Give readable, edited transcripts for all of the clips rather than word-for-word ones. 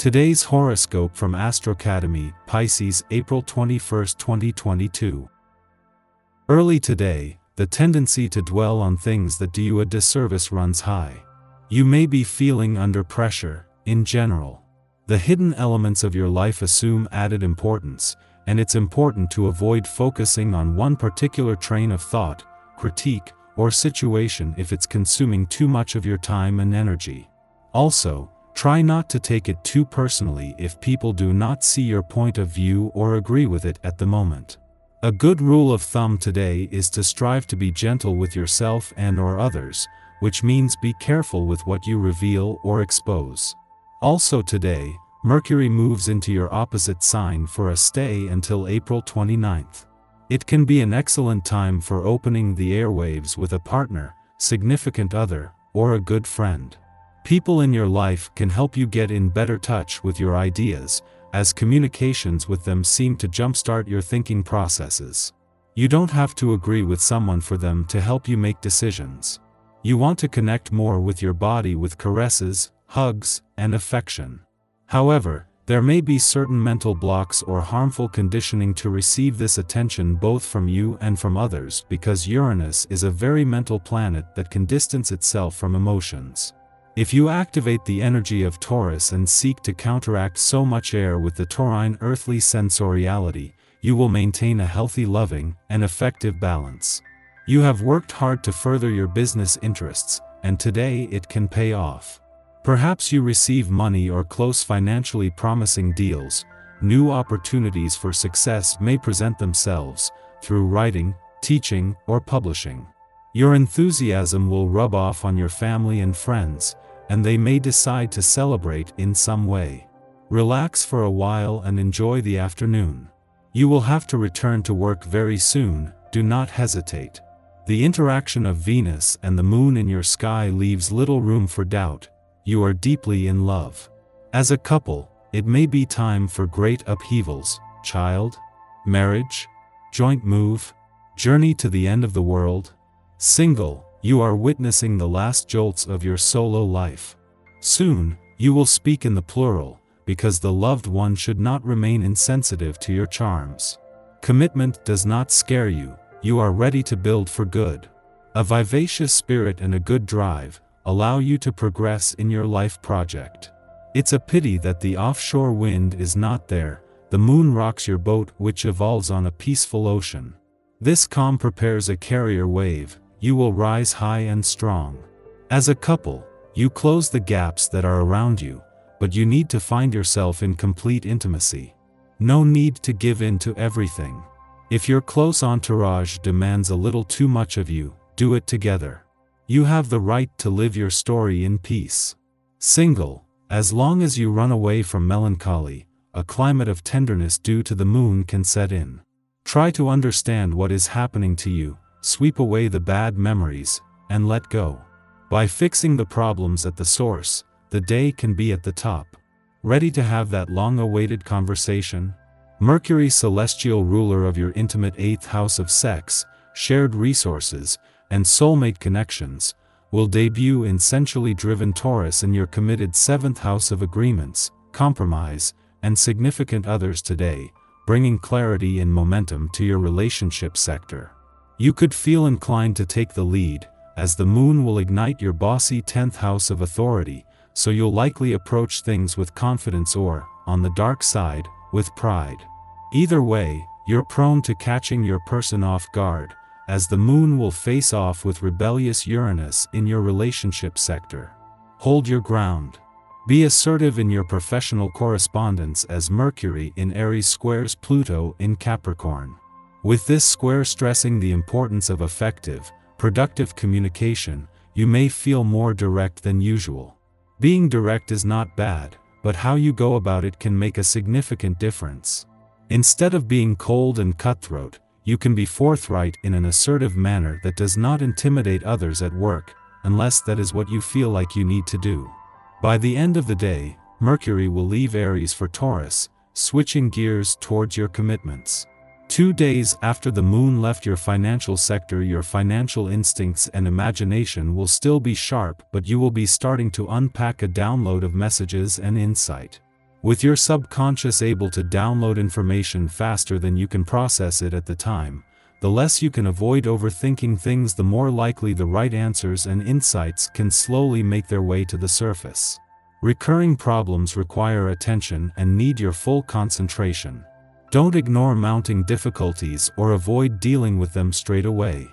Today's horoscope from Astrocademy, Pisces, April 21, 2022. Early today, the tendency to dwell on things that do you a disservice runs high. You may be feeling under pressure. In general, the hidden elements of your life assume added importance, and it's important to avoid focusing on one particular train of thought, critique, or situation if it's consuming too much of your time and energy. Also, try not to take it too personally if people do not see your point of view or agree with it at the moment. A good rule of thumb today is to strive to be gentle with yourself and/or others, which means be careful with what you reveal or expose. Also today, Mercury moves into your opposite sign for a stay until April 29th. It can be an excellent time for opening the airwaves with a partner, significant other, or a good friend. People in your life can help you get in better touch with your ideas, as communications with them seem to jumpstart your thinking processes. You don't have to agree with someone for them to help you make decisions. You want to connect more with your body with caresses, hugs, and affection. However, there may be certain mental blocks or harmful conditioning to receive this attention both from you and from others because Uranus is a very mental planet that can distance itself from emotions. If you activate the energy of Taurus and seek to counteract so much air with the Taurine earthly sensoriality, you will maintain a healthy, loving, and effective balance. You have worked hard to further your business interests, and today it can pay off. Perhaps you receive money or close financially promising deals. New opportunities for success may present themselves through writing, teaching, or publishing. Your enthusiasm will rub off on your family and friends, and they may decide to celebrate in some way. Relax for a while and enjoy the afternoon. You will have to return to work very soon, do not hesitate. The interaction of Venus and the Moon in your sky leaves little room for doubt. You are deeply in love. As a couple, it may be time for great upheavals: child, marriage, joint move, journey to the end of the world. Single, you are witnessing the last jolts of your solo life. Soon, you will speak in the plural, because the loved one should not remain insensitive to your charms. Commitment does not scare you, you are ready to build for good. A vivacious spirit and a good drive allow you to progress in your life project. It's a pity that the offshore wind is not there. The moon rocks your boat, which evolves on a peaceful ocean. This calm prepares a carrier wave. You will rise high and strong. As a couple, you close the gaps that are around you, but you need to find yourself in complete intimacy. No need to give in to everything. If your close entourage demands a little too much of you, do it together. You have the right to live your story in peace. Single, as long as you run away from melancholy, a climate of tenderness due to the moon can set in. Try to understand what is happening to you, sweep away the bad memories, and let go. By fixing the problems at the source, the day can be at the top. Ready to have that long-awaited conversation? Mercury, celestial ruler of your intimate 8th house of sex, shared resources, and soulmate connections, will debut in sensually driven Taurus in your committed 7th house of agreements, compromise, and significant others today, bringing clarity and momentum to your relationship sector. You could feel inclined to take the lead, as the moon will ignite your bossy 10th house of authority, so you'll likely approach things with confidence or, on the dark side, with pride. Either way, you're prone to catching your person off guard, as the moon will face off with rebellious Uranus in your relationship sector. Hold your ground. Be assertive in your professional correspondence as Mercury in Aries squares Pluto in Capricorn. With this square stressing the importance of effective, productive communication, you may feel more direct than usual. Being direct is not bad, but how you go about it can make a significant difference. Instead of being cold and cutthroat, you can be forthright in an assertive manner that does not intimidate others at work, unless that is what you feel like you need to do. By the end of the day, Mercury will leave Aries for Taurus, switching gears towards your commitments. 2 days after the moon left your financial sector, your financial instincts and imagination will still be sharp, but you will be starting to unpack a download of messages and insight. With your subconscious able to download information faster than you can process it at the time, the less you can avoid overthinking things, the more likely the right answers and insights can slowly make their way to the surface. Recurring problems require attention and need your full concentration. Don't ignore mounting difficulties or avoid dealing with them straight away.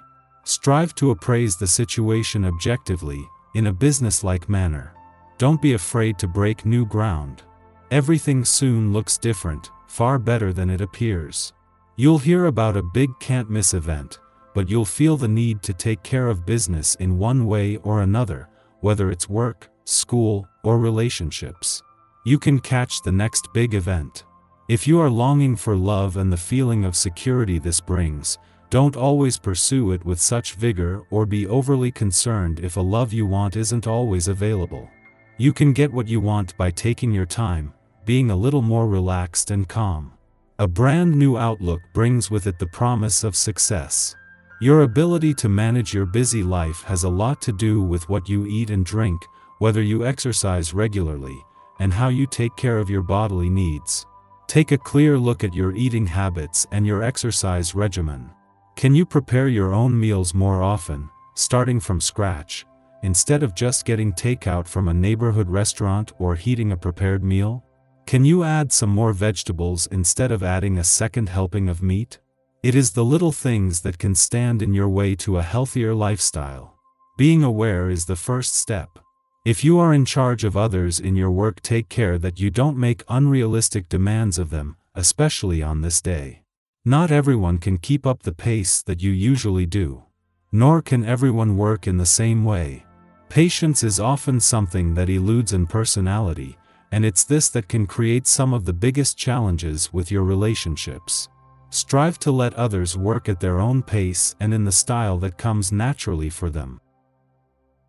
Strive to appraise the situation objectively, in a business-like manner. Don't be afraid to break new ground. Everything soon looks different, far better than it appears. You'll hear about a big can't-miss event, but you'll feel the need to take care of business in one way or another, whether it's work, school, or relationships. You can catch the next big event. If you are longing for love and the feeling of security this brings, don't always pursue it with such vigor or be overly concerned if a love you want isn't always available. You can get what you want by taking your time, being a little more relaxed and calm. A brand new outlook brings with it the promise of success. Your ability to manage your busy life has a lot to do with what you eat and drink, whether you exercise regularly, and how you take care of your bodily needs. Take a clear look at your eating habits and your exercise regimen. Can you prepare your own meals more often, starting from scratch, instead of just getting takeout from a neighborhood restaurant or heating a prepared meal? Can you add some more vegetables instead of adding a second helping of meat? It is the little things that can stand in your way to a healthier lifestyle. Being aware is the first step. If you are in charge of others in your work, take care that you don't make unrealistic demands of them, especially on this day. Not everyone can keep up the pace that you usually do. Nor can everyone work in the same way. Patience is often something that eludes in personality, and it's this that can create some of the biggest challenges with your relationships. Strive to let others work at their own pace and in the style that comes naturally for them.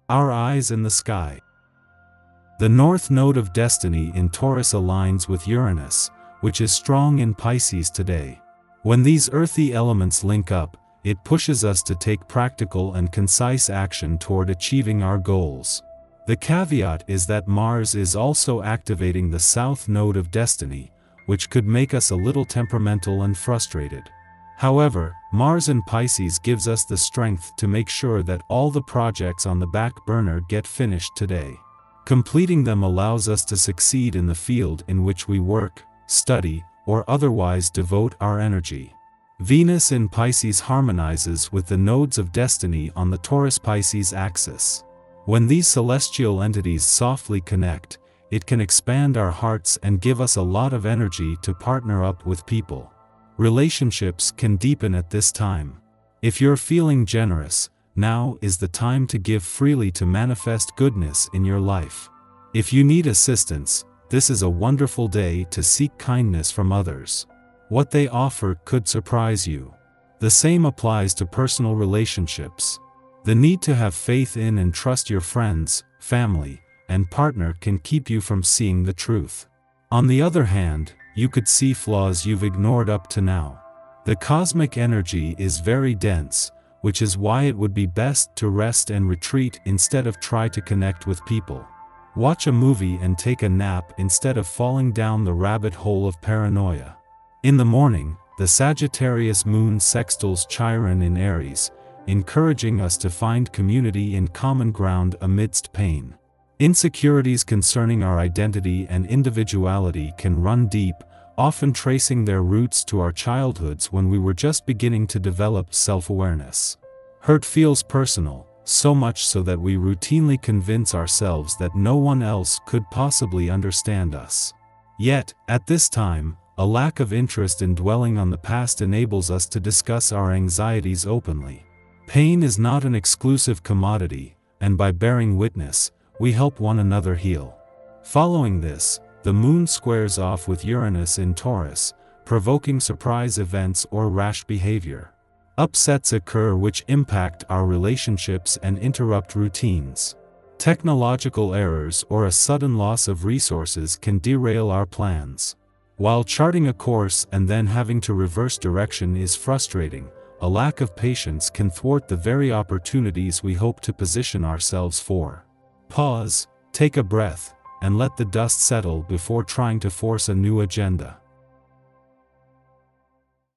Our eyes in the sky. The North Node of Destiny in Taurus aligns with Uranus, which is strong in Pisces today. When these earthy elements link up, it pushes us to take practical and concise action toward achieving our goals. The caveat is that Mars is also activating the South Node of Destiny, which could make us a little temperamental and frustrated. However, Mars in Pisces gives us the strength to make sure that all the projects on the back burner get finished today. Completing them allows us to succeed in the field in which we work, study, or otherwise devote our energy. Venus in Pisces harmonizes with the nodes of destiny on the Taurus-Pisces axis. When these celestial entities softly connect, it can expand our hearts and give us a lot of energy to partner up with people. Relationships can deepen at this time. If you're feeling generous, now is the time to give freely to manifest goodness in your life. If you need assistance, this is a wonderful day to seek kindness from others. What they offer could surprise you. The same applies to personal relationships. The need to have faith in and trust your friends, family, and partner can keep you from seeing the truth. On the other hand, you could see flaws you've ignored up to now. The cosmic energy is very dense, which is why it would be best to rest and retreat instead of try to connect with people. Watch a movie and take a nap instead of falling down the rabbit hole of paranoia. In the morning, the Sagittarius moon sextiles Chiron in Aries, encouraging us to find community and common ground amidst pain. Insecurities concerning our identity and individuality can run deep, often tracing their roots to our childhoods when we were just beginning to develop self-awareness. Hurt feels personal, so much so that we routinely convince ourselves that no one else could possibly understand us. Yet, at this time, a lack of interest in dwelling on the past enables us to discuss our anxieties openly. Pain is not an exclusive commodity, and by bearing witness, we help one another heal. Following this, the moon squares off with Uranus in Taurus, provoking surprise events or rash behavior. Upsets occur which impact our relationships and interrupt routines. Technological errors or a sudden loss of resources can derail our plans. While charting a course and then having to reverse direction is frustrating, a lack of patience can thwart the very opportunities we hope to position ourselves for. Pause, take a breath, and let the dust settle before trying to force a new agenda.